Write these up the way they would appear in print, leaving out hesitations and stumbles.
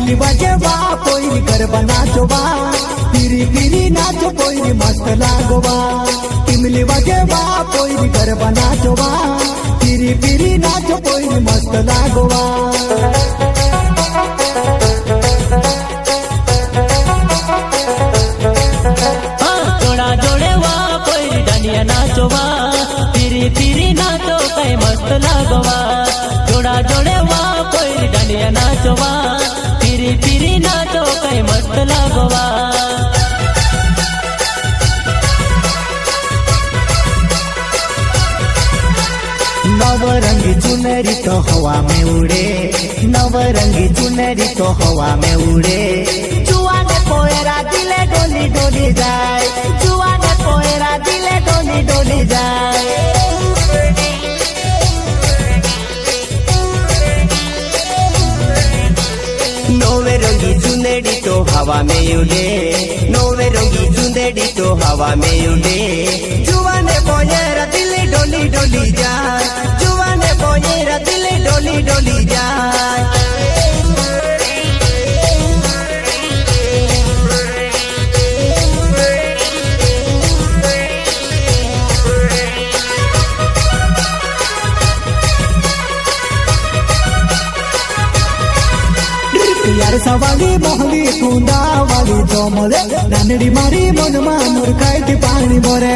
टिमली बजे बा कोई गरबा नाचो बा पीरी पीरी नाचो कोई मस्त लागो बा टिमली बजे बा कोई गरबा नाचो बा पीरी पीरी नाचो कोई मस्त लागो बा जोड़ा जोड़े वा कोई डांडिया नाचो बा पीरी पीरी नाचो कई मस्त लागो बा जोड़ा जोड़े वा कोई डांडिया नाचो बा पीरी पीरी नाचो कई मस्त लागो बा नवरंगी चुनरी तो हवा में उड़े नवरंगी चुनरी तो हवा में उड़े जुआ ने पोएरा दिले डोली डोली जाए जुआ ने पोएरा दिले डोली डोली जाए नौवे रंगी चुनरी तो हवा में उड़े नौवे रंगी चुनरी तो हवा में उड़े जुआ ने पोएरा दिले डोली डोली जाए जुआ ने पोएरा दिले डोली डोली जाए यार सवाली मोहली कुंदा वाली जमले नानड़ी मारी मनमा मुरखाई पानी भरे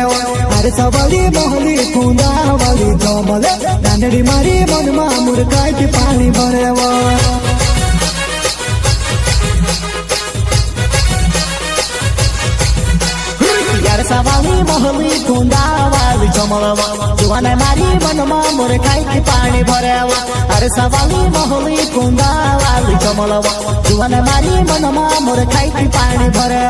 अरे सवाली मोहली कुंदा वाली जमले नानड़ी मारी मनमा मुरखाई पानी भरे यार सवाली मोहली कुंदा वाली जमले जुआने मारी मनमा मुरखाई पानी भरे अरे सवाली मोहली कुंदा वाली जमले जुआने मारी मनमा मुरखाई पानी भरे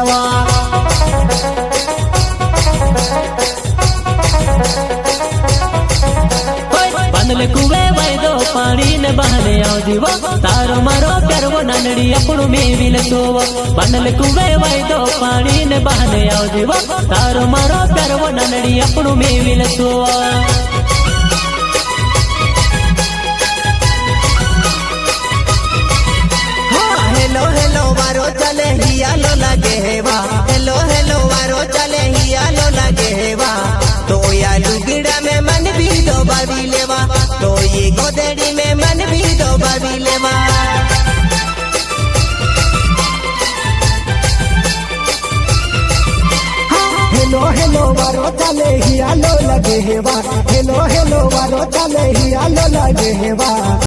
बंदले कुवे वैदो पानी ने बहने आओ जीवो तारो मारो प्यारो नानड़ी अपनु मेविल सोवो बंदले कुवे वैदो पानी ने बहने आओ जीवो तारो मारो प्यारो नानड़ी अपनु मेविल सोवो हेलो हेलो वारो चले हिया लो लगे हेवा हेलो हेलो वारो चले हिया लो लगे हेवा तो या लुगड़ा में मन भी दो बाबी लेवा तो ये गोदड़ी में मन भी दो बाबी लेवा हेलो हेलो वारो चले हिया लो लगे हेवा हेलो हेलो वारो चले हिया लो लगे हेवा।